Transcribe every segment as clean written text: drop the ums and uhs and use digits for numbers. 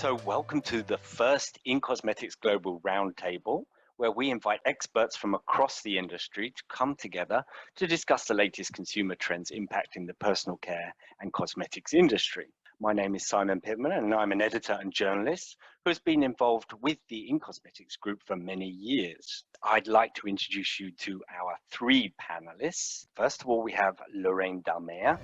So welcome to the first In Cosmetics Global Roundtable, where we invite experts from across the industry to come together to discuss the latest consumer trends impacting the personal care and cosmetics industry. My name is Simon Pittman, and I'm an editor and journalist who has been involved with the In Cosmetics group for many years. I'd like to introduce you to our three panelists. First of all, we have Lorraine Dallmeier.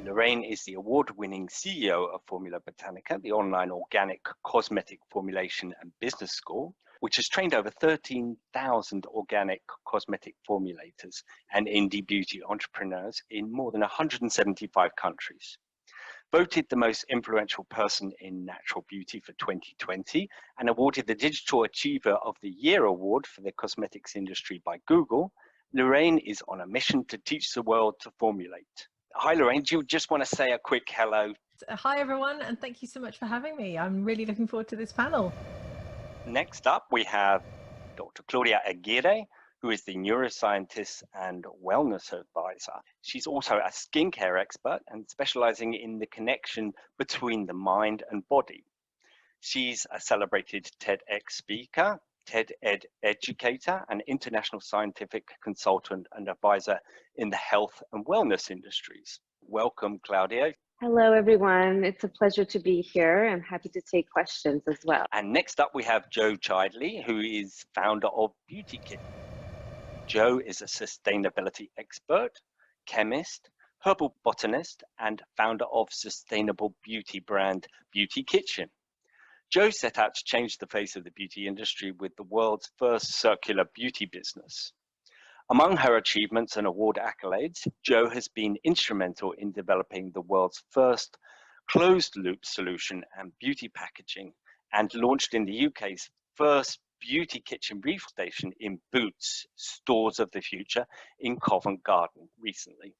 Lorraine is the award-winning CEO of Formula Botanica, the online organic cosmetic formulation and business school, which has trained over 13,000 organic cosmetic formulators and indie beauty entrepreneurs in more than 175 countries. Voted the most influential person in natural beauty for 2020 and awarded the Digital Achiever of the Year award for the cosmetics industry by Google, Lorraine is on a mission to teach the world to formulate. Hi, Lorraine. Do you just want to say a quick hello? Hi, everyone, and thank you so much for having me. I'm really looking forward to this panel. Next up, we have Dr. Claudia Aguirre, who is the neuroscientist and wellness advisor. She's also a skincare expert and specializing in the connection between the mind and body. She's a celebrated TEDx speaker, TED Ed educator, and international scientific consultant and advisor in the health and wellness industries. Welcome, Claudia. Hello, everyone. It's a pleasure to be here. I'm happy to take questions as well. And next up, we have Jo Chidley, who is founder of Beauty Kit. Jo is a sustainability expert, chemist, herbal botanist, and founder of sustainable beauty brand Beauty Kitchen. Jo set out to change the face of the beauty industry with the world's first circular beauty business. Among her achievements and award accolades, Jo has been instrumental in developing the world's first closed-loop solution and beauty packaging, and launched in the UK's first beauty kitchen refill station in Boots, Stores of the Future in Covent Garden recently.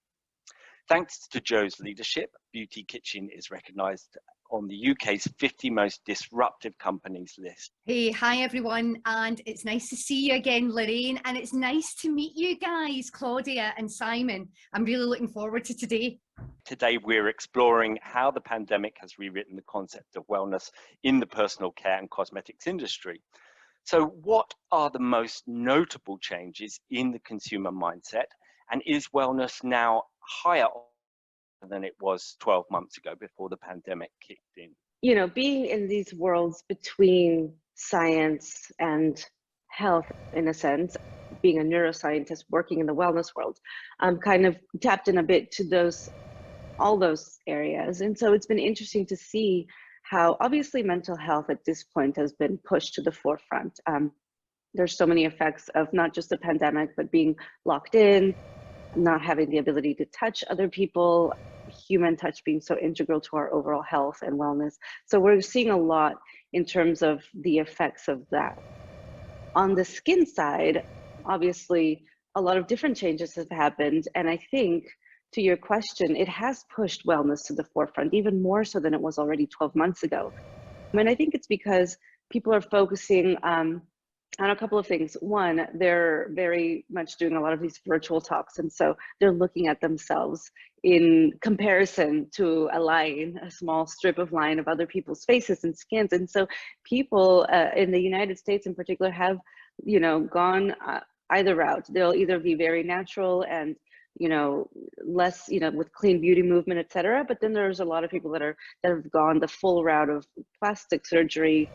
Thanks to Jo's leadership, Beauty Kitchen is recognised on the UK's 50 most disruptive companies list. Hey, hi everyone, and it's nice to see you again, Lorraine, and it's nice to meet you guys, Claudia and Simon. I'm really looking forward to today. Today we're exploring how the pandemic has rewritten the concept of wellness in the personal care and cosmetics industry. So what are the most notable changes in the consumer mindset, and is wellness now higher than it was 12 months ago before the pandemic kicked in? You know, being in these worlds between science and health, in a sense, being a neuroscientist working in the wellness world, I'm kind of tapped in a bit to all those areas. And so it's been interesting to see how obviously mental health at this point has been pushed to the forefront. There's so many effects of not just the pandemic, but being locked in, not having the ability to touch other people, human touch being so integral to our overall health and wellness. So we're seeing a lot in terms of the effects of that. On the skin side, obviously, a lot of different changes have happened. And I think, to your question, it has pushed wellness to the forefront, even more so than it was already 12 months ago. And I think it's because people are focusing on a couple of things. One, they're very much doing a lot of these virtual talks. And so they're looking at themselves in comparison to a small strip of line of other people's faces and skins. And so people in the United States in particular have, gone either route. They'll either be very natural and, less, with clean beauty movement, et cetera. But then there's a lot of people that have gone the full route of plastic surgery,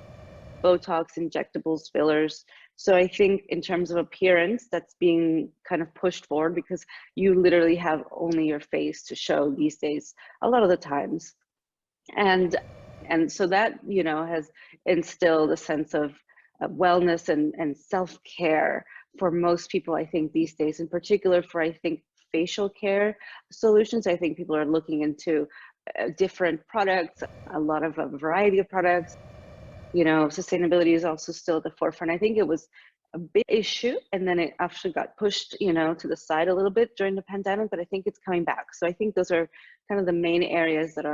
Botox, injectables, fillers. So I think in terms of appearance, that's being kind of pushed forward because you literally have only your face to show these days, a lot of the times. And so that, has instilled a sense of wellness and self-care for most people, I think, these days, in particular for, I think, facial care solutions. I think people are looking into different products, a lot of a variety of products. Sustainability is also still at the forefront. I think it was a big issue and then it actually got pushed, to the side a little bit during the pandemic, but I think it's coming back. So I think those are kind of the main areas that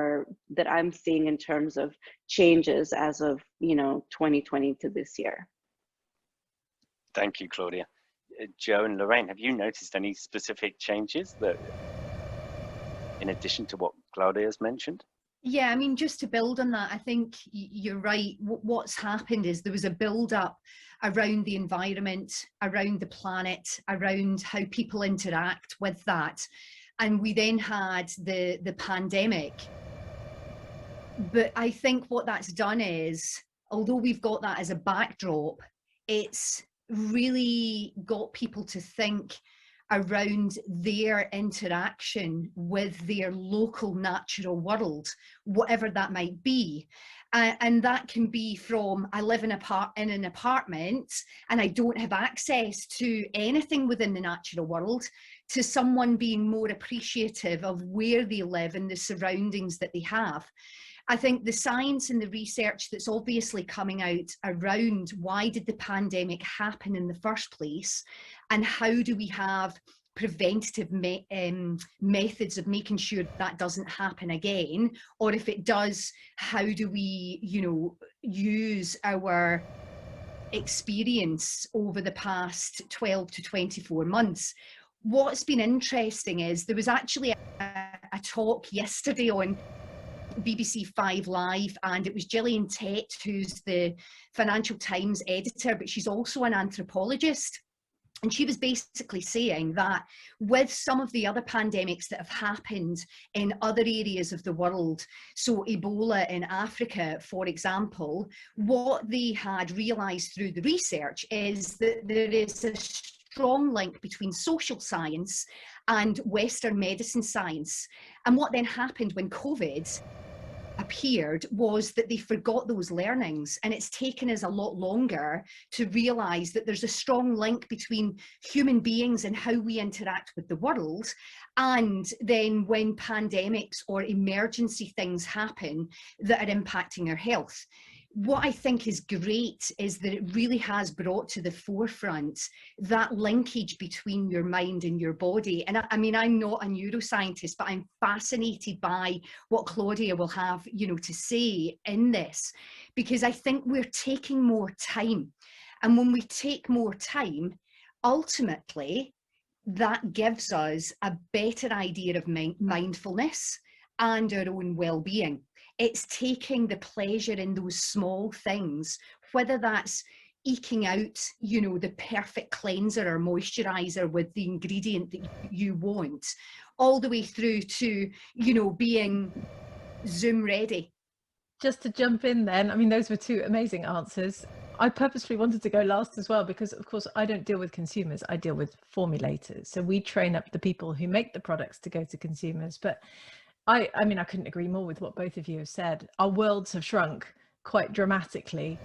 I'm seeing in terms of changes as of, 2020 to this year. Thank you, Claudia. Jo and Lorraine, have you noticed any specific changes that, in addition to what Claudia has mentioned? Yeah, I mean, just to build on that, I think you're right. What's happened is there was a build-up around the environment, around the planet, around how people interact with that. And we then had the pandemic. But I think what that's done is, although we've got that as a backdrop, it's really got people to think around their interaction with their local natural world, whatever that might be. And that can be from, I live in an apartment and I don't have access to anything within the natural world, to someone being more appreciative of where they live and the surroundings that they have. I think the science and the research that's obviously coming out around why did the pandemic happen in the first place, and how do we have preventative methods of making sure that doesn't happen again, or if it does, how do we, use our experience over the past 12 to 24 months. What's been interesting is there was actually a talk yesterday on BBC 5 Live, and it was Gillian Tett, who's the Financial Times editor, but she's also an anthropologist. And she was basically saying that with some of the other pandemics that have happened in other areas of the world, so Ebola in Africa, for example, what they had realised through the research is that there is a strong link between social science and Western medicine science. And what then happened when COVID appeared was that they forgot those learnings, and it's taken us a lot longer to realize that there's a strong link between human beings and how we interact with the world, and then when pandemics or emergency things happen that are impacting our health. What I think is great is that it really has brought to the forefront that linkage between your mind and your body. And I mean, I'm not a neuroscientist, but I'm fascinated by what Claudia will have, to say in this, because I think we're taking more time. And when we take more time, ultimately, that gives us a better idea of mindfulness and our own well-being. It's taking the pleasure in those small things, whether that's eking out, the perfect cleanser or moisturizer with the ingredient that you want, all the way through to, being Zoom ready. Just to jump in then, I mean, those were two amazing answers. I purposely wanted to go last as well, because of course I don't deal with consumers, I deal with formulators. So we train up the people who make the products to go to consumers. But I mean, I couldn't agree more with what both of you have said. Our worlds have shrunk quite dramatically.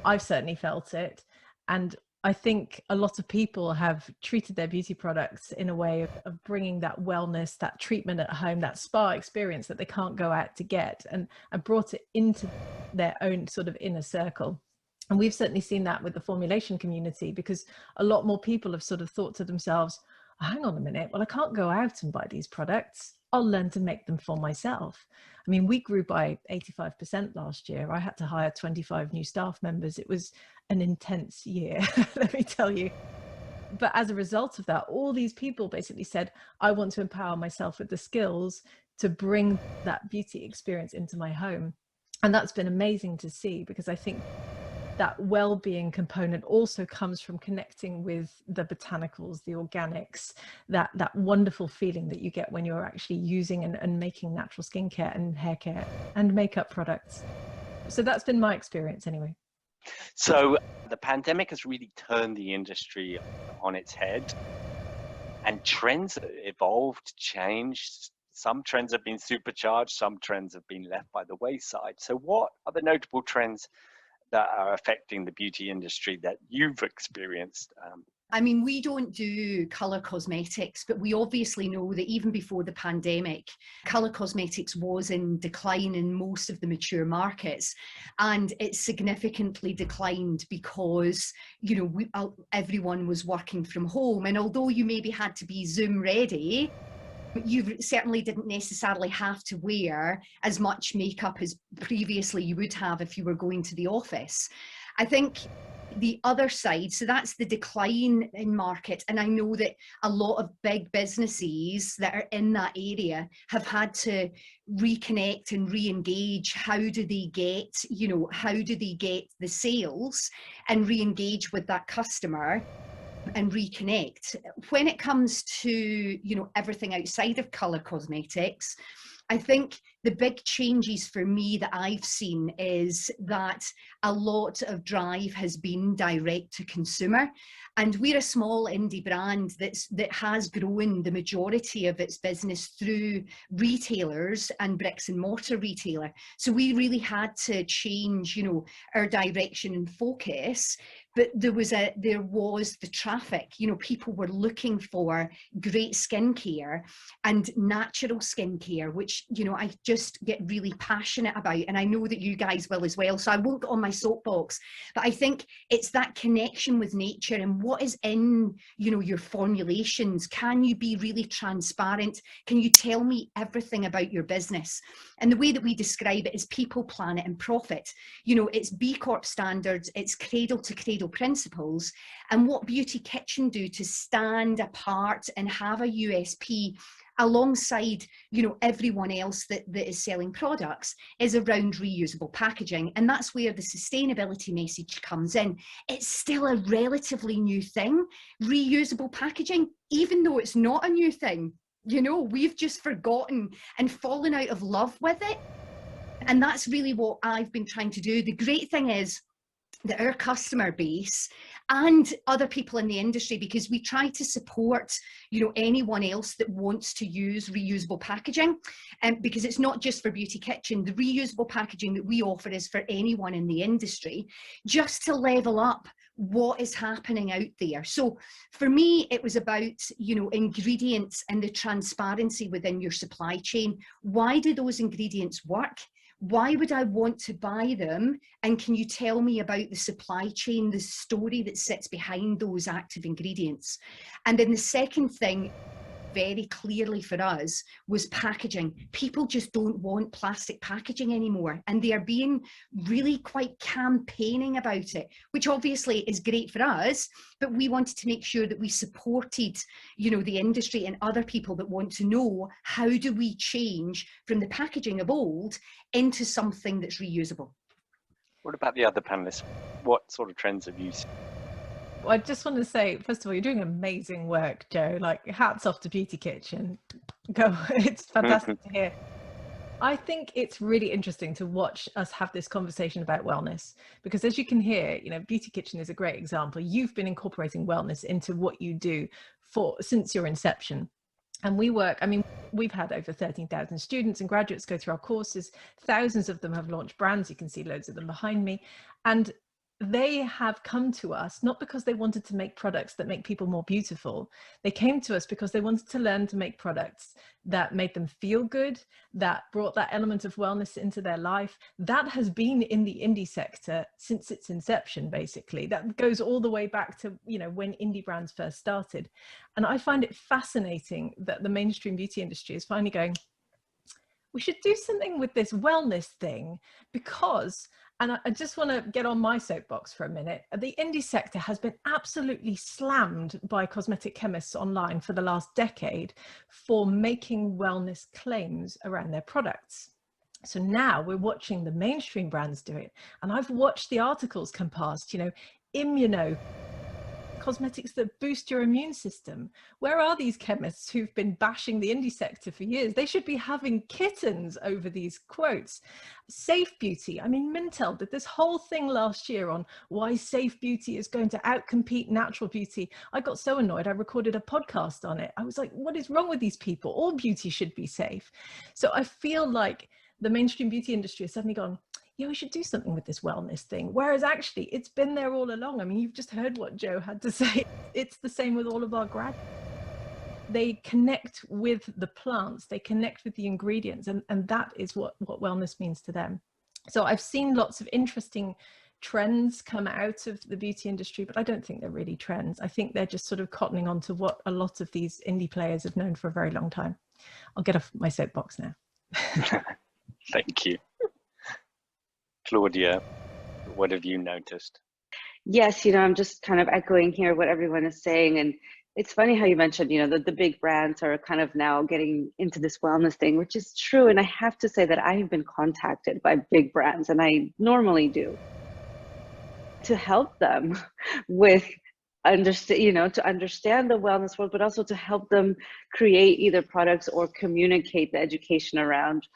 I've certainly felt it. And I think a lot of people have treated their beauty products in a way of bringing that wellness, that treatment at home, that spa experience that they can't go out to get, and brought it into their own sort of inner circle. And we've certainly seen that with the formulation community, because a lot more people have sort of thought to themselves, oh, hang on a minute, well, I can't go out and buy these products. I'll learn to make them for myself. I mean, we grew by 85% last year. I had to hire 25 new staff members. It was an intense year, let me tell you. But as a result of that, all these people basically said, I want to empower myself with the skills to bring that beauty experience into my home. And that's been amazing to see, because I think that well-being component also comes from connecting with the botanicals, the organics, that wonderful feeling that you get when you're actually using and making natural skincare and hair care and makeup products. So that's been my experience anyway. So the pandemic has really turned the industry on its head, and trends evolved, changed. Some trends have been supercharged, some trends have been left by the wayside. So what are the notable trends that are affecting the beauty industry that you've experienced? I mean, we don't do colour cosmetics, but we obviously know that even before the pandemic, colour cosmetics was in decline in most of the mature markets. And it significantly declined because, everyone was working from home. And although you maybe had to be Zoom ready, you certainly didn't necessarily have to wear as much makeup as previously you would have if you were going to the office. I think the other side, so that's the decline in market, and I know that a lot of big businesses that are in that area have had to reconnect and re-engage. How do they get, how do they get the sales and re-engage with that customer and reconnect? When it comes to, everything outside of colour cosmetics, I think the big changes for me that I've seen is that a lot of drive has been direct to consumer. And we're a small indie brand that has grown the majority of its business through retailers and bricks and mortar retailer. So we really had to change, our direction and focus. But there was the traffic, people were looking for great skincare and natural skincare, which, I just get really passionate about. And I know that you guys will as well. So I won't go on my soapbox, but I think it's that connection with nature and what is in, your formulations. Can you be really transparent? Can you tell me everything about your business? And the way that we describe it is people, planet and profit. It's B Corp standards, it's cradle to cradle principles, and what Beauty Kitchen do to stand apart and have a USP alongside everyone else that is selling products is around reusable packaging. And that's where the sustainability message comes in. It's still a relatively new thing, reusable packaging, even though it's not a new thing. We've just forgotten and fallen out of love with it. And that's really what I've been trying to do. The great thing is that our customer base and other people in the industry, because we try to support, anyone else that wants to use reusable packaging, because it's not just for Beauty Kitchen. The reusable packaging that we offer is for anyone in the industry, just to level up what is happening out there. So for me, it was about, ingredients and the transparency within your supply chain. Why do those ingredients work? Why would I want to buy them? And can you tell me about the supply chain, the story that sits behind those active ingredients? And then the second thing, very clearly for us, was packaging. People just don't want plastic packaging anymore, and they are being really quite campaigning about it, which obviously is great for us, but we wanted to make sure that we supported, the industry and other people that want to know, how do we change from the packaging of old into something that's reusable? What about the other panelists? What sort of trends have you seen? Well, I just want to say, first of all, you're doing amazing work, Jo. Like, hats off to Beauty Kitchen. Go, it's fantastic to hear. I think it's really interesting to watch us have this conversation about wellness, because as you can hear, Beauty Kitchen is a great example. You've been incorporating wellness into what you do since your inception. And we've had over 13,000 students and graduates go through our courses. Thousands of them have launched brands. You can see loads of them behind me. And they have come to us not because they wanted to make products that make people more beautiful. They came to us because they wanted to learn to make products that made them feel good, that brought that element of wellness into their life. That has been in the indie sector since its inception, basically. That goes all the way back to, when indie brands first started. And I find it fascinating that the mainstream beauty industry is finally going, we should do something with this wellness thing, because, and I just want to get on my soapbox for a minute, the indie sector has been absolutely slammed by cosmetic chemists online for the last decade for making wellness claims around their products. So now we're watching the mainstream brands do it. And I've watched the articles come past, immuno cosmetics that boost your immune system. Where are these chemists who've been bashing the indie sector for years? They should be having kittens over these quotes. Safe beauty. Mintel did this whole thing last year on why safe beauty is going to outcompete natural beauty. I got so annoyed, I recorded a podcast on it. I was like, what is wrong with these people? All beauty should be safe. So I feel like the mainstream beauty industry has suddenly gone, yeah, we should do something with this wellness thing. Whereas actually it's been there all along. You've just heard what Jo had to say. It's the same with all of our grads. They connect with the plants, they connect with the ingredients, and that is what wellness means to them. So I've seen lots of interesting trends come out of the beauty industry, but I don't think they're really trends. I think they're just sort of cottoning on to what a lot of these indie players have known for a very long time. I'll get off my soapbox now. Thank you. Claudia, what have you noticed? Yes, I'm just kind of echoing here what everyone is saying. And it's funny how you mentioned, the big brands are kind of now getting into this wellness thing, which is true. And I have to say that I have been contacted by big brands, and I normally do, to help them with to understand the wellness world, but also to help them create either products or communicate the education around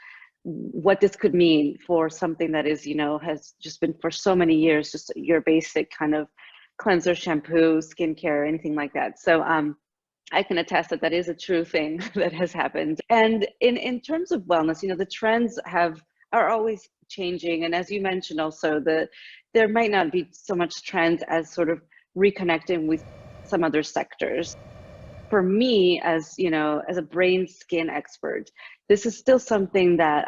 what this could mean for something that is, has just been for so many years, just your basic kind of cleanser, shampoo, skincare, anything like that. So I can attest that that is a true thing that has happened. And in terms of wellness, the trends are always changing. And as you mentioned also, there might not be so much trends as sort of reconnecting with some other sectors. For me, as as a brain skin expert, this is still something that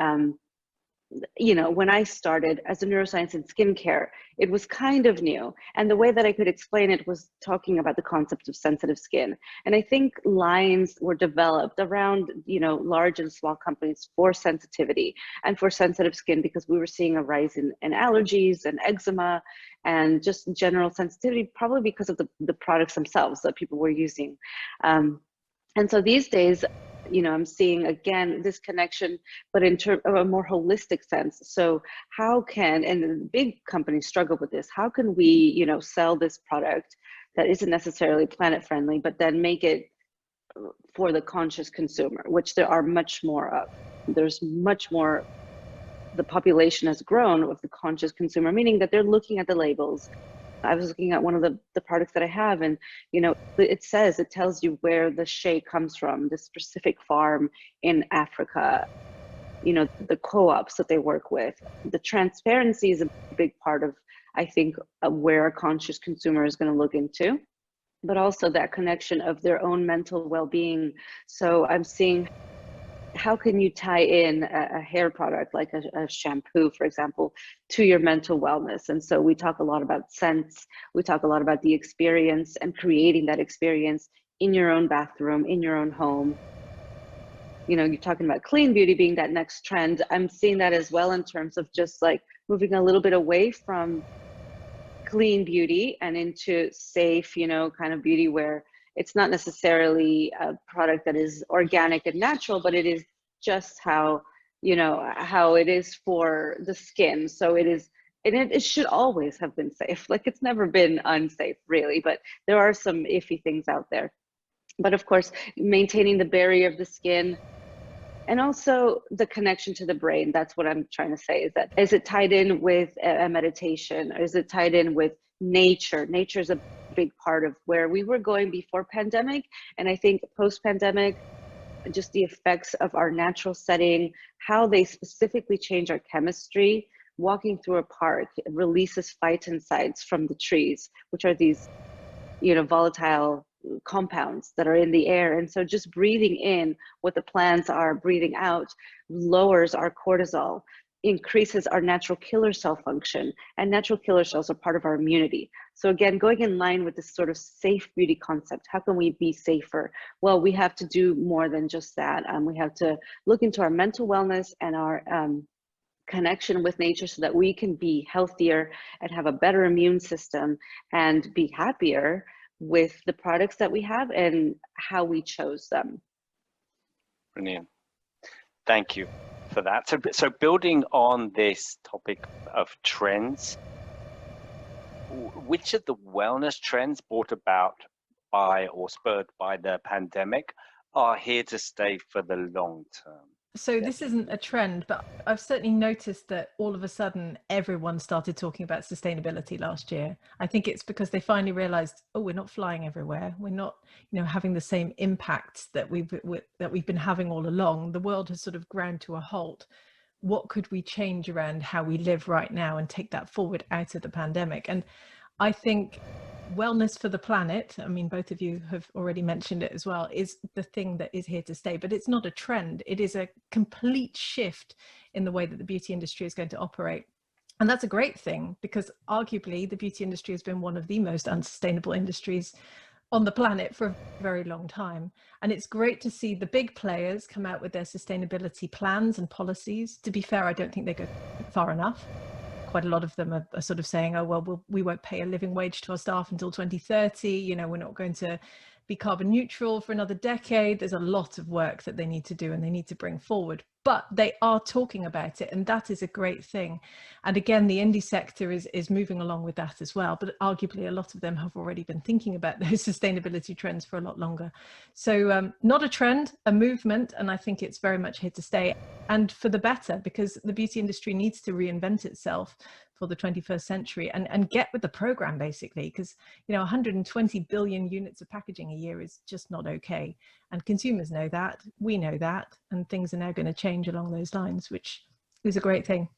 when I started as a neuroscience in skincare, it was kind of new. And the way that I could explain it was talking about the concept of sensitive skin. And I think lines were developed around, large and small companies for sensitivity and for sensitive skin, because we were seeing a rise in allergies and eczema and just general sensitivity, probably because of the products themselves that people were using. And so these days, I'm seeing again this connection, but in terms of a more holistic sense. So how can, and big companies struggle with this, how can we, sell this product that isn't necessarily planet friendly, but then make it for the conscious consumer, which there are much more of. There's much more, the population has grown of the conscious consumer, meaning that they're looking at the labels. I was looking at one of the products that I have, and it tells you where the shea comes from, the specific farm in Africa, the co-ops that they work with. The transparency is a big part of, I think, where a conscious consumer is going to look into, but also that connection of their own mental well-being. So I'm seeing, how can you tie in a hair product like a shampoo, for example, to your mental wellness? And so we talk a lot about scents, we talk a lot about the experience and creating that experience in your own bathroom, in your own home. You're talking about clean beauty being that next trend. I'm seeing that as well in terms of just like moving a little bit away from clean beauty and into safe, kind of beauty where it's not necessarily a product that is organic and natural, but it is just how it is for the skin. So it is, and it should always have been safe. Like, it's never been unsafe, really, but there are some iffy things out there. But of course, maintaining the barrier of the skin, and also the connection to the brain. That's what I'm trying to say, is it tied in with a meditation, or is it tied in with nature? Nature is a big part of where we were going before pandemic. And I think post-pandemic, just the effects of our natural setting, how they specifically change our chemistry. Walking through a park, it releases phytoncides from the trees, which are these, volatile compounds that are in the air. And so just breathing in what the plants are breathing out lowers our cortisol, increases our natural killer cell function, and natural killer cells are part of our immunity. So again, going in line with this sort of safe beauty concept, how can we be safer? Well, we have to do more than just that. We have to look into our mental wellness and our connection with nature, so that we can be healthier and have a better immune system and be happier with the products that we have and how we chose them. Brilliant. Thank you for that. So building on this topic of trends, which of the wellness trends brought about by or spurred by the pandemic are here to stay for the long term? So this isn't a trend, but I've certainly noticed that all of a sudden everyone started talking about sustainability last year. I think it's because they finally realized, oh, we're not flying everywhere. We're not, having the same impacts that we've been having all along. The world has sort of ground to a halt. What could we change around how we live right now and take that forward out of the pandemic? And I think wellness for the planet, I mean, both of you have already mentioned it as well, is the thing that is here to stay. But it's not a trend. It is a complete shift in the way that the beauty industry is going to operate. And that's a great thing, because arguably the beauty industry has been one of the most unsustainable industries on the planet for a very long time. And it's great to see the big players come out with their sustainability plans and policies. To be fair, I don't think they go far enough. quite a lot of them are sort of saying, oh, well, we won't pay a living wage to our staff until 2030. You know, we're not going to be carbon neutral for another decade. There's a lot of work that they need to do and they need to bring forward, but they are talking about it, and that is a great thing. And again, the indie sector is moving along with that as well, but arguably a lot of them have already been thinking about those sustainability trends for a lot longer. So not a trend, a movement, and I think it's very much here to stay, and for the better, because the beauty industry needs to reinvent itself for the 21st century and get with the program, basically, because, you know, 120 billion units of packaging a year is just not okay. And consumers know that, we know that, and things are now going to change along those lines, which is a great thing.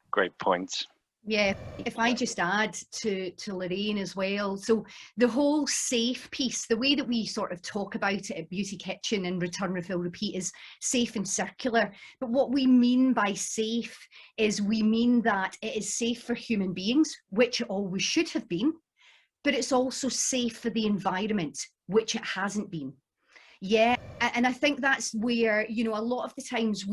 Great points. Yeah, if I just add to Lorraine as well. So the whole safe piece, the way that we sort of talk about it at Beauty Kitchen and Return, Refill, Repeat is safe and circular. But what we mean by safe is we mean that it is safe for human beings, which it always should have been, but it's also safe for the environment, which it hasn't been. Yeah, and I think that's where, you know, a lot of the times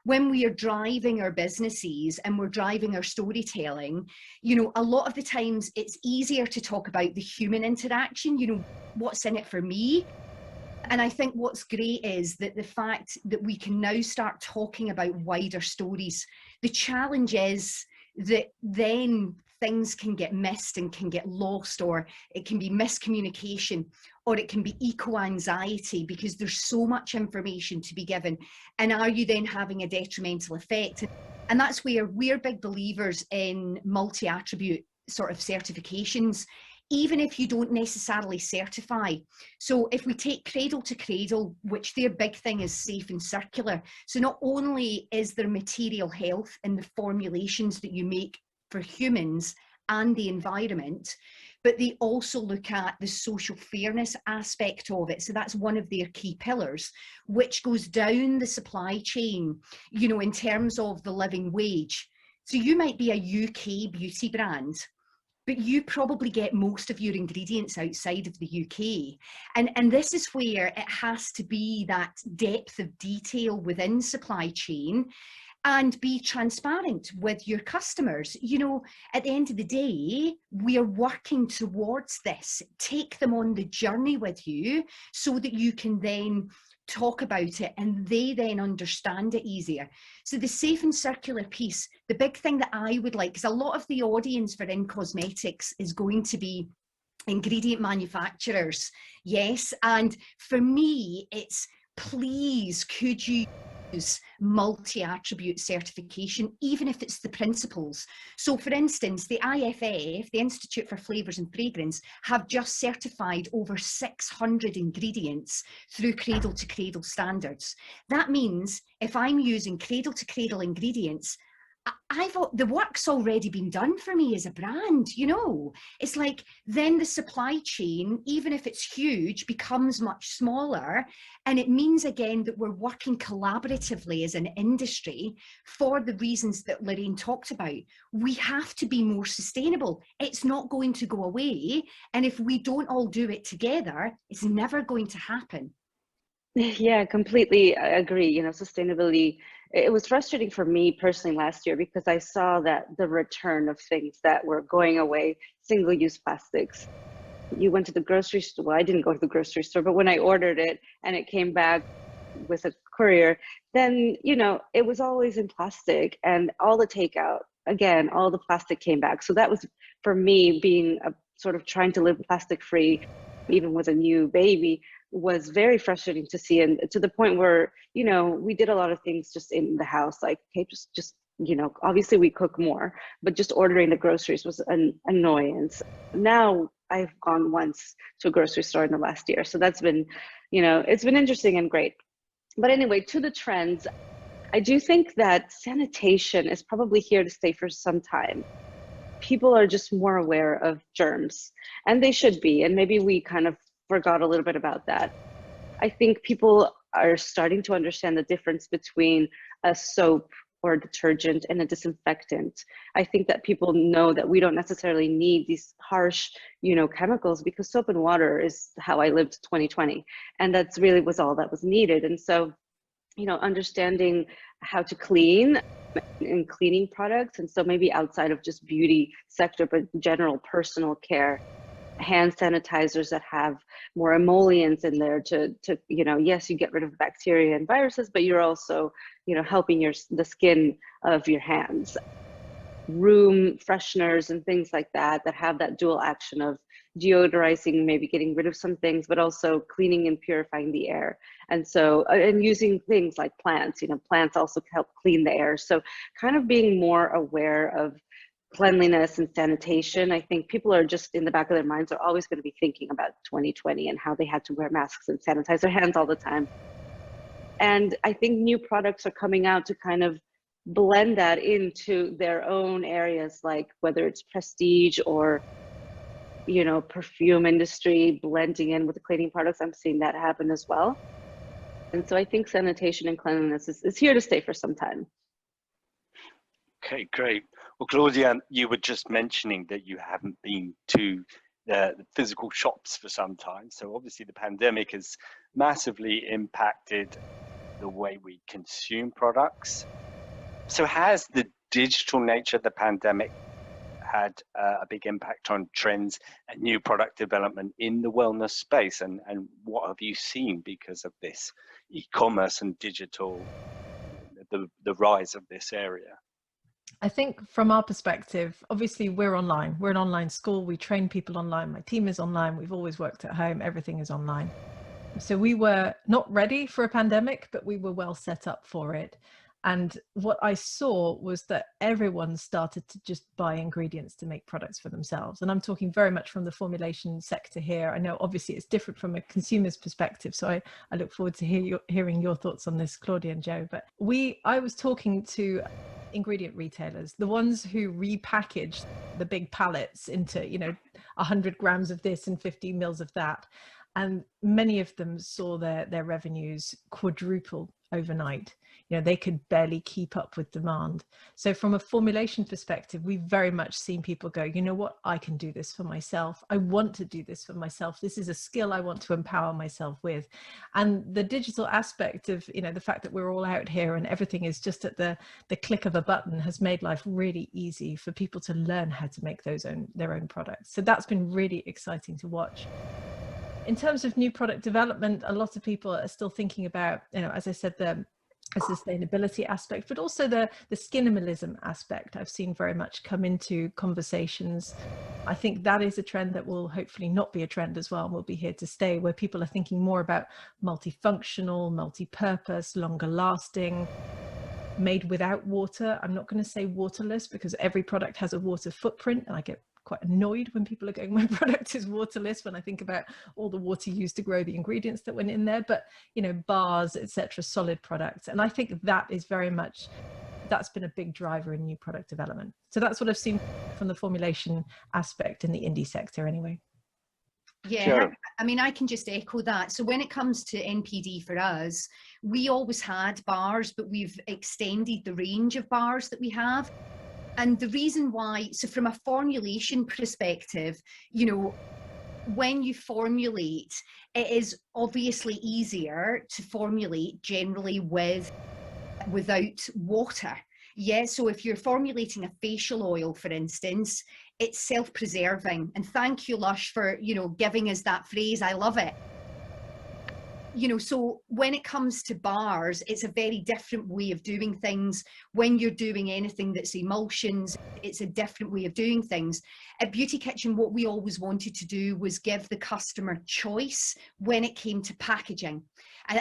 when we are driving our businesses and we're driving our storytelling, you know, a lot of the times it's easier to talk about the human interaction, you know, what's in it for me. And I think what's great is that the fact that we can now start talking about wider stories. The challenge is that then things can get missed and can get lost, or it can be miscommunication, or it can be eco-anxiety because there's so much information to be given. And are you then having a detrimental effect? And that's where we're big believers in multi-attribute sort of certifications, even if you don't necessarily certify. So if we take cradle to cradle, which their big thing is safe and circular. So not only is there material health in the formulations that you make for humans and the environment, but they also look at the social fairness aspect of it. So that's one of their key pillars, which goes down the supply chain, you know, in terms of the living wage. So you might be a UK beauty brand, but you probably get most of your ingredients outside of the UK. And this is where it has to be that depth of detail within supply chain and be transparent with your customers. You know, at the end of the day, we are working towards this. Take them on the journey with you so that you can then talk about it and they then understand it easier. So the safe and circular piece, the big thing that I would like, because a lot of the audience for In Cosmetics is going to be ingredient manufacturers. Yes, and for me, it's please, could you use multi-attribute certification, even if it's the principles. So for instance, the IFF, the Institute for Flavours and Fragrance, have just certified over 600 ingredients through cradle to cradle standards. That means if I'm using cradle to cradle ingredients, the work's already been done for me as a brand, you know. It's like then the supply chain, even if it's huge, becomes much smaller. And it means again that we're working collaboratively as an industry for the reasons that Lorraine talked about. We have to be more sustainable. It's not going to go away. And if we don't all do it together, it's never going to happen. Yeah, completely agree. You know, sustainability, it was frustrating for me personally last year because I saw that the return of things that were going away, single-use plastics. You went to the grocery store, well, I didn't go to the grocery store, but when I ordered it and it came back with a courier, then, you know, it was always in plastic, and all the takeout, again, all the plastic came back. So that was, for me, being a sort of trying to live plastic-free, even with a new baby, was very frustrating to see, and to the point where, you know, we did a lot of things just in the house, like, okay, just you know, obviously we cook more, but just ordering the groceries was an annoyance. Now I've gone once to a grocery store in the last year, so that's been, you know, it's been interesting and great. But anyway, to the trends, I do think that sanitation is probably here to stay for some time. People are just more aware of germs, and they should be, and maybe we kind of forgot a little bit about that. I think people are starting to understand the difference between a soap or a detergent and a disinfectant. I think that people know that we don't necessarily need these harsh, you know, chemicals, because soap and water is how I lived 2020, and that's really was all that was needed. And so understanding how to clean and cleaning products. And so maybe outside of just beauty sector, but general personal care, hand sanitizers that have more emollients in there to yes, you get rid of bacteria and viruses, but you're also, helping the skin of your hands. Room fresheners and things like that have that dual action of deodorizing, maybe getting rid of some things, but also cleaning and purifying the air. And so, and using things like plants, plants also help clean the air. So kind of being more aware of cleanliness and sanitation. I think people are just in the back of their minds are always going to be thinking about 2020 and how they had to wear masks and sanitize their hands all the time. And I think new products are coming out to kind of blend that into their own areas, like whether it's prestige or perfume industry blending in with the cleaning products. I'm seeing that happen as well. And so I think sanitation and cleanliness is here to stay for some time. Okay, great. Well, Claudia, you were just mentioning that you haven't been to the physical shops for some time. So obviously the pandemic has massively impacted the way we consume products. So has the digital nature of the pandemic had a big impact on trends and new product development in the wellness space? And what have you seen because of this e-commerce and digital, the rise of this area? I think from our perspective, obviously we're online. We're an online school. We train people online. My team is online. We've always worked at home. Everything is online. So we were not ready for a pandemic, but we were well set up for it. And what I saw was that everyone started to just buy ingredients to make products for themselves. And I'm talking very much from the formulation sector here. I know obviously it's different from a consumer's perspective. So I look forward to hearing your thoughts on this, Claudia and Jo. But I was talking to ingredient retailers, the ones who repackage the big pallets into, 100 grams of this and 50 mils of that. And many of them saw their revenues quadruple overnight. They could barely keep up with demand. So from a formulation perspective, we've very much seen people go, you know what, I can do this for myself. I want to do this for myself. This is a skill I want to empower myself with. And the digital aspect of, the fact that we're all out here and everything is just at the click of a button has made life really easy for people to learn how to make their own products. So that's been really exciting to watch. In terms of new product development, a lot of people are still thinking about, as I said, the sustainability aspect, but also the skinimalism aspect I've seen very much come into conversations. I think that is a trend that will hopefully not be a trend as well, and will be here to stay, where people are thinking more about multifunctional, multi-purpose, longer lasting, made without water. I'm not going to say waterless because every product has a water footprint, and I get quite annoyed when people are going, my product is waterless, when I think about all the water used to grow the ingredients that went in there. But bars, etc., solid products. And I think that is very much, that's been a big driver in new product development. So that's what I've seen from the formulation aspect in the indie sector anyway. Yeah, Sure. I mean, I can just echo that. So when it comes to NPD for us, we always had bars, but we've extended the range of bars that we have. And the reason why, so from a formulation perspective, when you formulate, it is obviously easier to formulate generally without water. Yeah, so if you're formulating a facial oil, for instance, it's self-preserving. And thank you, Lush, for, giving us that phrase. I love it. So when it comes to bars, it's a very different way of doing things. When you're doing anything that's emulsions, it's a different way of doing things. At Beauty Kitchen, what we always wanted to do was give the customer choice when it came to packaging.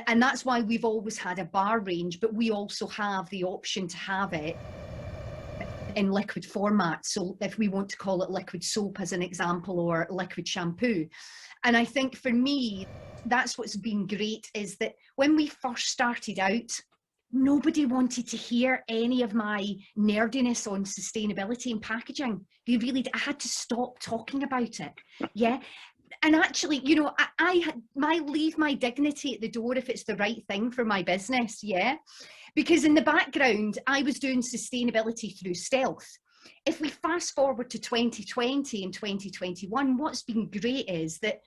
And that's why we've always had a bar range, but we also have the option to have it in liquid format. So if we want to call it liquid soap as an example, or liquid shampoo. And I think for me, that's what's been great, is that when we first started out, nobody wanted to hear any of my nerdiness on sustainability and packaging. I had to stop talking about it. Yeah. And actually, I leave my dignity at the door if it's the right thing for my business. Yeah. Because in the background, I was doing sustainability through stealth. If we fast forward to 2020 and 2021, what's been great is that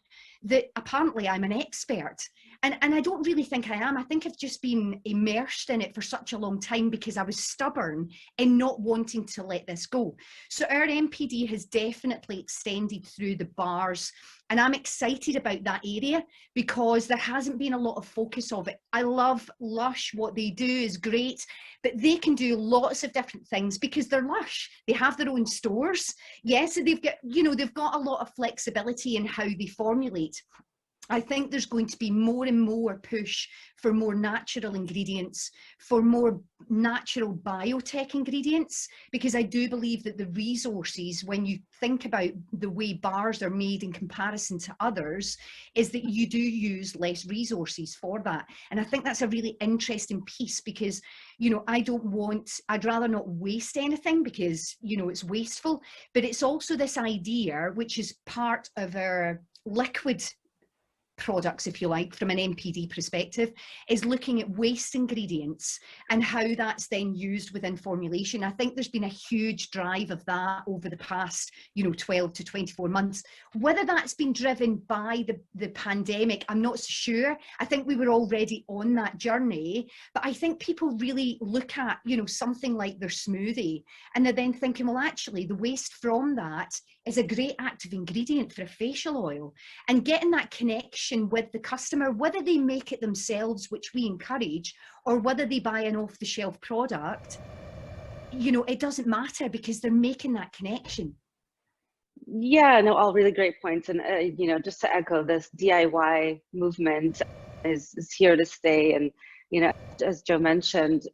apparently I'm an expert, And I don't really think I am. I think I've just been immersed in it for such a long time because I was stubborn in not wanting to let this go. So our MPD has definitely extended through the bars, and I'm excited about that area because there hasn't been a lot of focus of it. I love Lush. What they do is great, but they can do lots of different things because they're Lush. They have their own stores. Yes, they've got, you know, they've got a lot of flexibility in how they formulate. I think there's going to be more and more push for more natural ingredients, for more natural biotech ingredients, because I do believe that the resources, when you think about the way bars are made in comparison to others, is that you do use less resources for that. And I think that's a really interesting piece because, you know, I'd rather not waste anything because, you know, it's wasteful, but it's also this idea, which is part of our liquid products, if you like, from an MPD perspective, is looking at waste ingredients and how that's then used within formulation. I think there's been a huge drive of that over the past, you know, 12 to 24 months. Whether that's been driven by the pandemic, I'm not sure. I think we were already on that journey, but I think people really look at, you know, something like their smoothie and they're then thinking, well, actually the waste from that is a great active ingredient for a facial oil, and getting that connection with the customer, whether they make it themselves, which we encourage, or whether they buy an off-the-shelf product, you know, it doesn't matter because they're making that connection. Yeah, no, all really great points. And, you know, just to echo, this DIY movement is here to stay. And, you know, as Jo mentioned,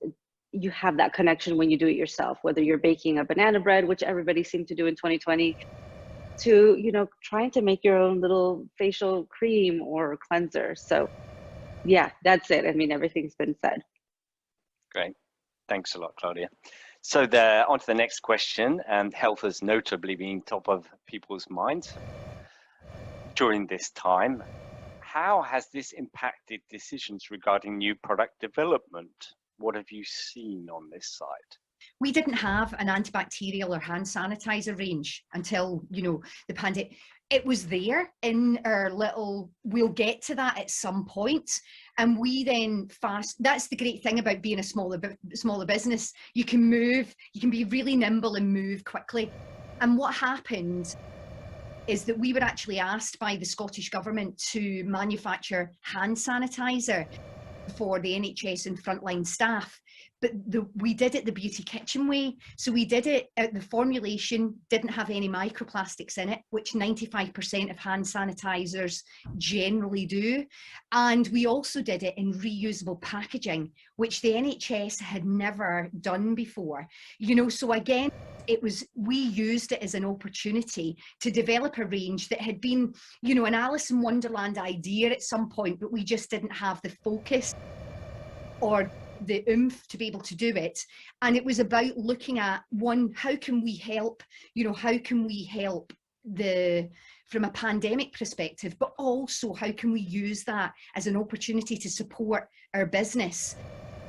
you have that connection when you do it yourself, whether you're baking a banana bread, which everybody seemed to do in 2020, to, you know, trying to make your own little facial cream or cleanser. So yeah, that's it. I mean, everything's been said. Great. Thanks a lot, Claudia. So on to the next question, and health has notably been top of people's minds during this time. How has this impacted decisions regarding new product development? What have you seen on this side? We didn't have an antibacterial or hand sanitizer range until, you know, the pandemic. It was there in our little, we'll get to that at some point. And we then that's the great thing about being a smaller business. You can move, you can be really nimble and move quickly. And what happened is that we were actually asked by the Scottish Government to manufacture hand sanitizer for the NHS and frontline staff. But we did it the beauty kitchen way. So we did it, the formulation didn't have any microplastics in it, which 95% of hand sanitizers generally do. And we also did it in reusable packaging, which the NHS had never done before. You know, so again, we used it as an opportunity to develop a range that had been, you know, an Alice in Wonderland idea at some point, but we just didn't have the focus or the oomph to be able to do it. And it was about looking at, one, how can we help, you know, how can we help from a pandemic perspective, but also how can we use that as an opportunity to support our business.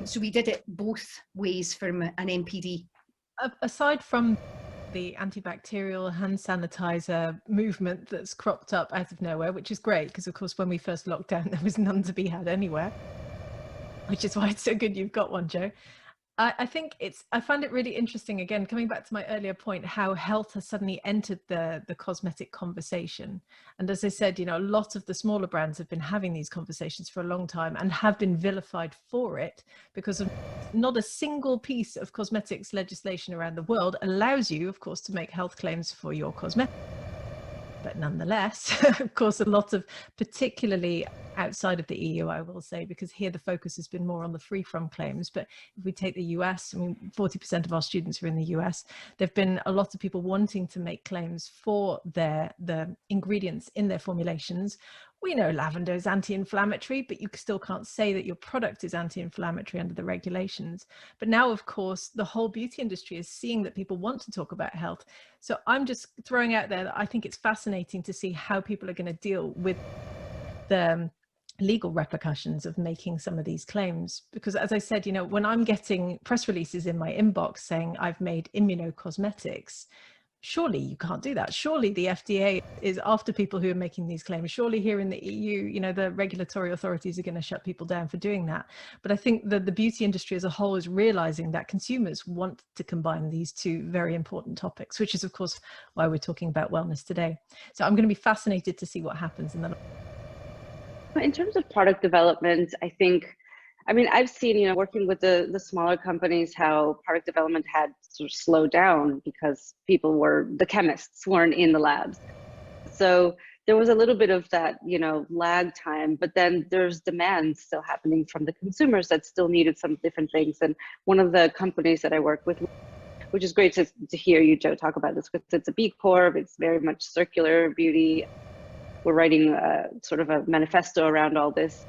So we did it both ways from an MPD. Aside from the antibacterial hand sanitizer movement that's cropped up out of nowhere, which is great because of course when we first locked down there was none to be had anywhere, which is why it's so good you've got one, Jo. I think I find it really interesting, again, coming back to my earlier point, how health has suddenly entered the cosmetic conversation. And as I said, you know, a lot of the smaller brands have been having these conversations for a long time and have been vilified for it because of not a single piece of cosmetics legislation around the world allows you, of course, to make health claims for your cosmetics. But nonetheless, of course, a lot of, particularly outside of the EU, I will say, because here the focus has been more on the free from claims. But if we take the US, I mean, 40% of our students are in the US. There've been a lot of people wanting to make claims for the ingredients in their formulations. We know lavender is anti-inflammatory, but you still can't say that your product is anti-inflammatory under the regulations. But now, of course, the whole beauty industry is seeing that people want to talk about health. So I'm just throwing out there that I think it's fascinating to see how people are going to deal with the legal repercussions of making some of these claims. Because as I said, you know, when I'm getting press releases in my inbox saying I've made immunocosmetics, surely you can't do that. Surely the FDA is after people who are making these claims. Surely here in the EU, you know, the regulatory authorities are going to shut people down for doing that. But I think that the beauty industry as a whole is realizing that consumers want to combine these two very important topics, which is of course why we're talking about wellness today. So I'm going to be fascinated to see what happens. And then in terms of product development, I think, I mean, I've seen, you know, working with the smaller companies, how product development had sort of slowed down because the chemists weren't in the labs. So there was a little bit of that, you know, lag time, but then there's demand still happening from the consumers that still needed some different things. And one of the companies that I work with, which is great to hear you, Jo, talk about this, because it's a B Corp, it's very much circular beauty. We're writing sort of a manifesto around all this.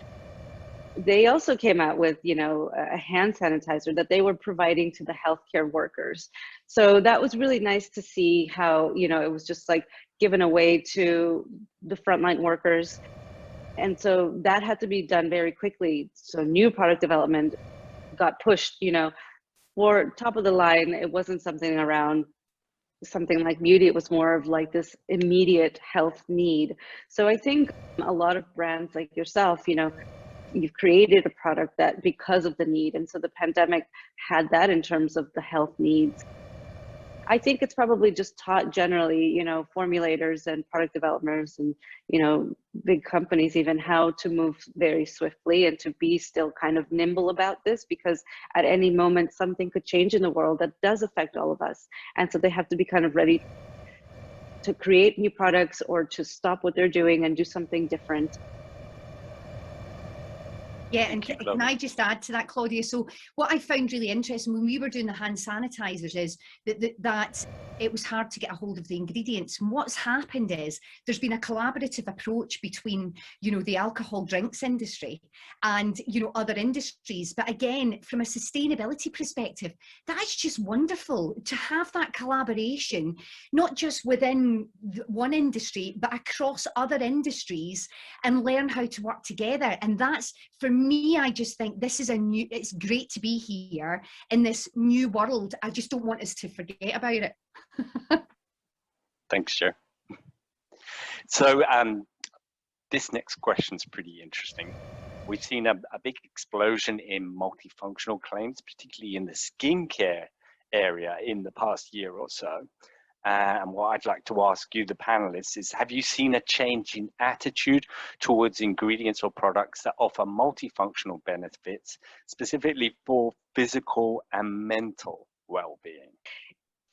They also came out with, you know, a hand sanitizer that they were providing to the healthcare workers. So that was really nice to see how, you know, it was just like given away to the frontline workers. And so that had to be done very quickly. So new product development got pushed, you know, for top of the line. It wasn't something around something like beauty. It was more of like this immediate health need. So I think a lot of brands like yourself, you know, you've created a product that because of the need. And so the pandemic had that in terms of the health needs. I think it's probably just taught generally, you know, formulators and product developers and, you know, big companies even, how to move very swiftly and to be still kind of nimble about this, because at any moment something could change in the world that does affect all of us. And so they have to be kind of ready to create new products or to stop what they're doing and do something different. Yeah, and can I just add to that, Claudia? So what I found really interesting when we were doing the hand sanitizers is that it was hard to get a hold of the ingredients. And what's happened is there's been a collaborative approach between, you know, the alcohol drinks industry and, you know, other industries. But again, from a sustainability perspective, that's just wonderful to have that collaboration, not just within one industry, but across other industries, and learn how to work together. And that's, for me, I just think this is it's great to be here in this new world. I just don't want us to forget about it. Thanks, Jo. So this next question is pretty interesting. We've seen a big explosion in multifunctional claims, particularly in the skincare area in the past year or so. And what I'd like to ask you, the panelists, is have you seen a change in attitude towards ingredients or products that offer multifunctional benefits, specifically for physical and mental well-being?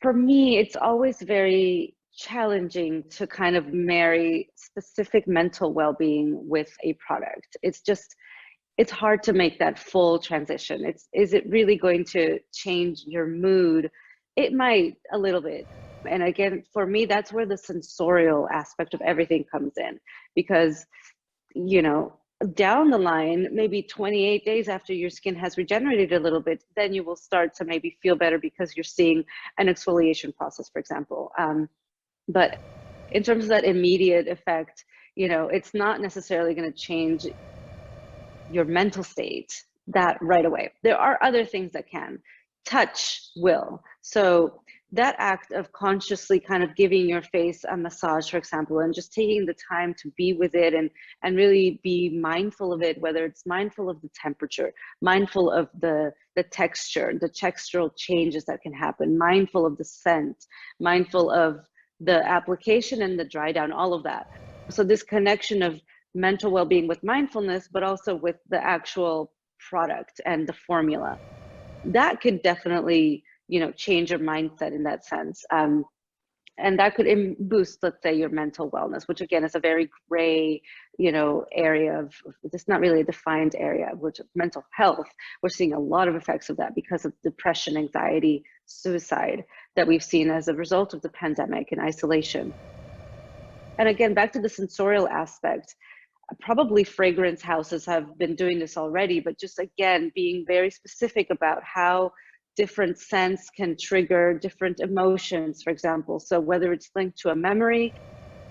For me, it's always very challenging to kind of marry specific mental well-being with a product. It's hard to make that full transition. Is it really going to change your mood? It might a little bit. And again, for me, that's where the sensorial aspect of everything comes in, because, you know, down the line, maybe 28 days after your skin has regenerated a little bit, then you will start to maybe feel better because you're seeing an exfoliation process, for example. But in terms of that immediate effect, you know, it's not necessarily going to change your mental state that right away. There are other things that can. Touch will. So that act of consciously kind of giving your face a massage, for example, and just taking the time to be with it and really be mindful of it, whether it's mindful of the temperature, mindful of the texture, the textural changes that can happen, mindful of the scent, mindful of the application and the dry down, all of that. So this connection of mental well-being with mindfulness, but also with the actual product and the formula, that could definitely, you know, change your mindset in that sense. And that could boost, let's say, your mental wellness, which again is a very gray, you know, area of, it's not really a defined area, which mental health, we're seeing a lot of effects of that because of depression, anxiety, suicide that we've seen as a result of the pandemic and isolation. And again, back to the sensorial aspect, probably fragrance houses have been doing this already, but just again, being very specific about how different scents can trigger different emotions, for example. So whether it's linked to a memory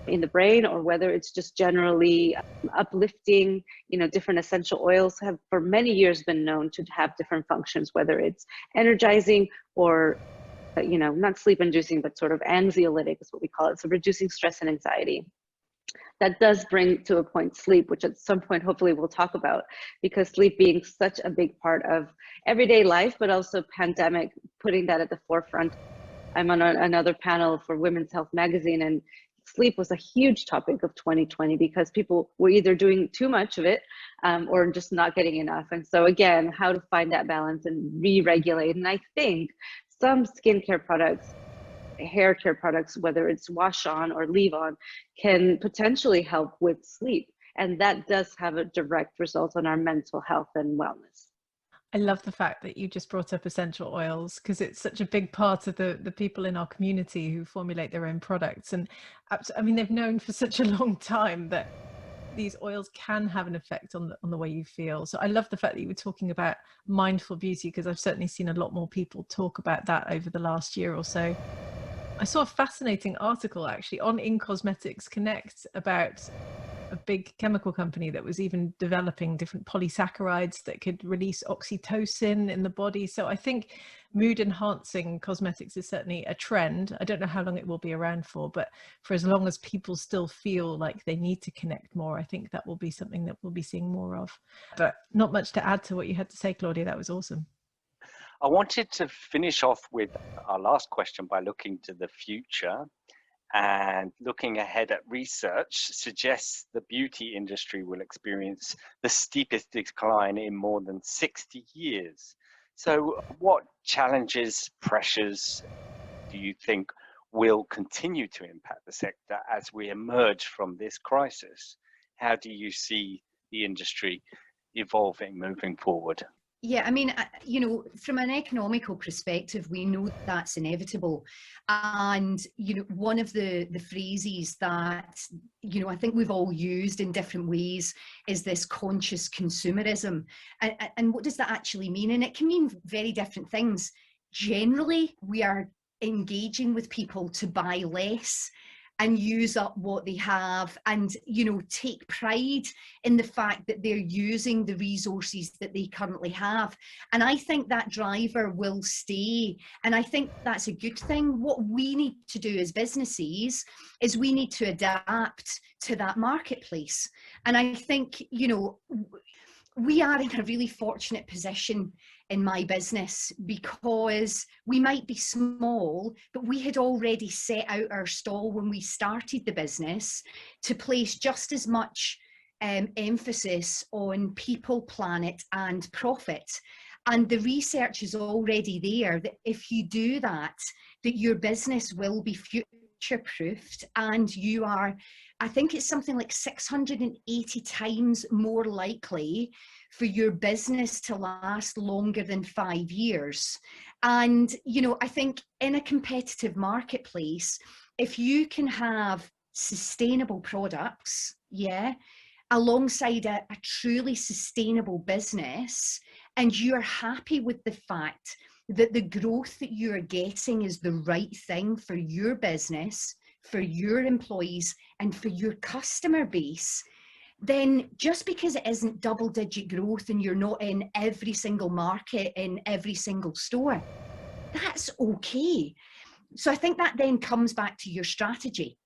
in the brain or whether it's just generally uplifting, you know, different essential oils have for many years been known to have different functions, whether it's energizing or not sleep inducing, but sort of anxiolytic is what we call it. So reducing stress and anxiety. That does bring to a point sleep, which at some point, hopefully we'll talk about, because sleep being such a big part of everyday life, but also pandemic, putting that at the forefront. I'm on another panel for Women's Health magazine, and sleep was a huge topic of 2020 because people were either doing too much of it or just not getting enough. And so again, how to find that balance and re-regulate. And I think some skincare products, hair care products, whether it's wash on or leave on, can potentially help with sleep. And that does have a direct result on our mental health and wellness. I love the fact that you just brought up essential oils, because it's such a big part of the people in our community who formulate their own products. And I mean, they've known for such a long time that these oils can have an effect on the way you feel. So I love the fact that you were talking about mindful beauty, because I've certainly seen a lot more people talk about that over the last year or so. I saw a fascinating article actually on In Cosmetics Connect about a big chemical company that was even developing different polysaccharides that could release oxytocin in the body. So I think mood enhancing cosmetics is certainly a trend. I don't know how long it will be around for, but for as long as people still feel like they need to connect more, I think that will be something that we'll be seeing more of. But not much to add to what you had to say, Claudia. That was awesome. I wanted to finish off with our last question by looking to the future. And looking ahead at research suggests the beauty industry will experience the steepest decline in more than 60 years. So what challenges, pressures do you think will continue to impact the sector as we emerge from this crisis? How do you see the industry evolving moving forward? Yeah, I mean, from an economical perspective, we know that's inevitable. And, one of the phrases that, I think we've all used in different ways is this conscious consumerism. And what does that actually mean? And it can mean very different things. Generally, we are engaging with people to buy less and use up what they have, and take pride in the fact that they're using the resources that they currently have. And I think that driver will stay, and I think that's a good thing. What we need to do as businesses is we need to adapt to that marketplace. And I think we are in a really fortunate position in my business, because we might be small, but we had already set out our stall when we started the business to place just as much emphasis on people, planet, and profit. And the research is already there that if you do that, that your business will be future-proofed, and you are, I think it's something like 680 times more likely for your business to last longer than 5 years. And, I think in a competitive marketplace, if you can have sustainable products, alongside a truly sustainable business, and you're happy with the fact that the growth that you're getting is the right thing for your business, for your employees, and for your customer base, then just because it isn't double-digit growth and you're not in every single market, in every single store, that's okay. So I think that then comes back to your strategy.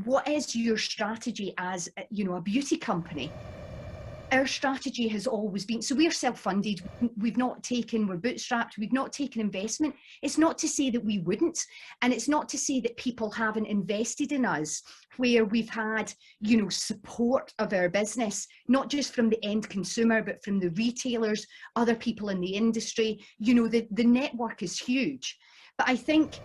What is your strategy as, a beauty company? Our strategy has always been, so we're self-funded, we're bootstrapped, we've not taken investment. It's not to say that we wouldn't, and it's not to say that people haven't invested in us, where we've had, support of our business, not just from the end consumer, but from the retailers, other people in the industry. The network is huge. But I think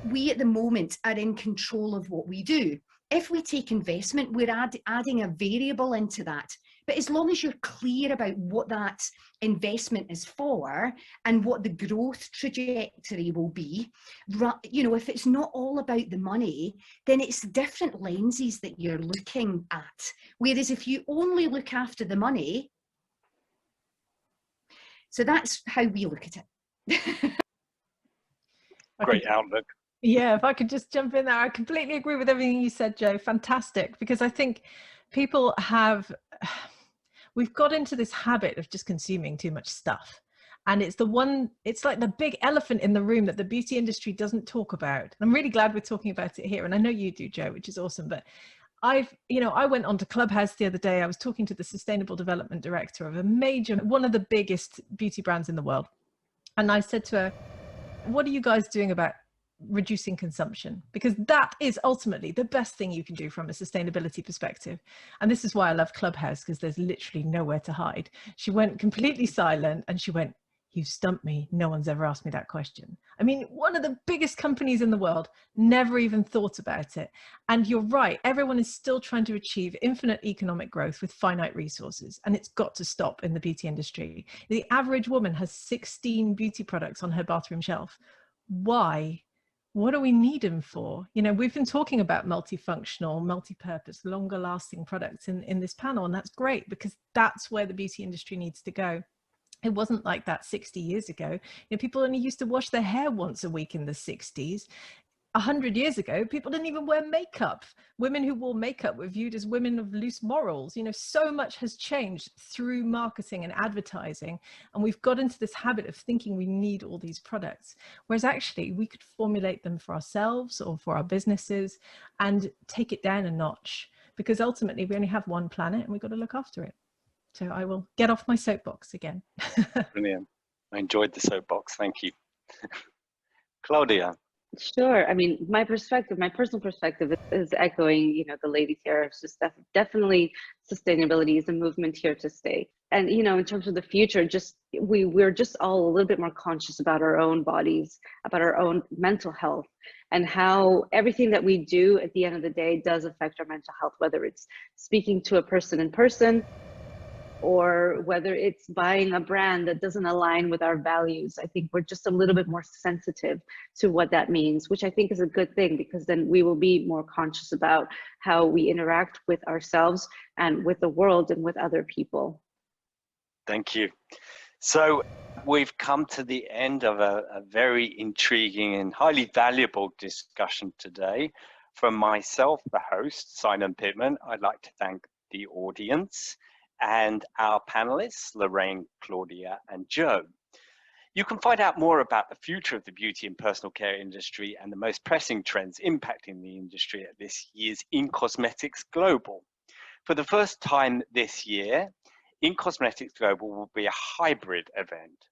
we at the moment are in control of what we do. If we take investment, we're adding a variable into that. But as long as you're clear about what that investment is for and what the growth trajectory will be, if it's not all about the money, then it's different lenses that you're looking at. Whereas if you only look after the money, so that's how we look at it. Great outlook. Yeah, if I could just jump in there, I completely agree with everything you said, Jo. Fantastic. Because I think we've got into this habit of just consuming too much stuff. And it's like the big elephant in the room that the beauty industry doesn't talk about. I'm really glad we're talking about it here. And I know you do, Jo, which is awesome. But I went onto Clubhouse the other day. I was talking to the Sustainable Development Director of one of the biggest beauty brands in the world. And I said to her, what are you guys doing about reducing consumption? Because that is ultimately the best thing you can do from a sustainability perspective. And this is why I love Clubhouse, because there's literally nowhere to hide. She went completely silent and she went, "You stumped me. No one's ever asked me that question." I mean, one of the biggest companies in the world never even thought about it. And you're right, everyone is still trying to achieve infinite economic growth with finite resources, and it's got to stop in the beauty industry. The average woman has 16 beauty products on her bathroom shelf. Why? What do we need them for? We've been talking about multifunctional, multi-purpose, longer lasting products in this panel, and that's great because that's where the beauty industry needs to go. It wasn't like that 60 years ago. People only used to wash their hair once a week in the 60s. 100 years ago, people didn't even wear makeup. Women who wore makeup were viewed as women of loose morals. So much has changed through marketing and advertising. And we've got into this habit of thinking we need all these products, whereas actually we could formulate them for ourselves or for our businesses and take it down a notch, because ultimately we only have one planet and we've got to look after it. So I will get off my soapbox again. Brilliant. I enjoyed the soapbox. Thank you. Claudia. Sure. I mean, my personal perspective is echoing, the ladies here. It's just definitely sustainability is a movement here to stay. And, in terms of the future, we're just all a little bit more conscious about our own bodies, about our own mental health, and how everything that we do at the end of the day does affect our mental health, whether it's speaking to a person in person, or whether it's buying a brand that doesn't align with our values. I think we're just a little bit more sensitive to what that means, which I think is a good thing, because then we will be more conscious about how we interact with ourselves and with the world and with other people. Thank you. So we've come to the end of a very intriguing and highly valuable discussion today. From myself, the host, Simon Pittman, I'd like to thank the audience and our panelists, Lorraine, Claudia, and Jo. You can find out more about the future of the beauty and personal care industry and the most pressing trends impacting the industry at this year's In Cosmetics Global. For the first time this year, In Cosmetics Global will be a hybrid event.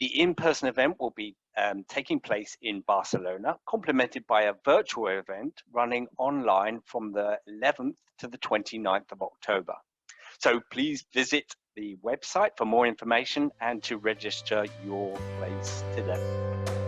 The in-person event will be taking place in Barcelona, complemented by a virtual event running online from the 11th to the 29th of October. So please visit the website for more information and to register your place today.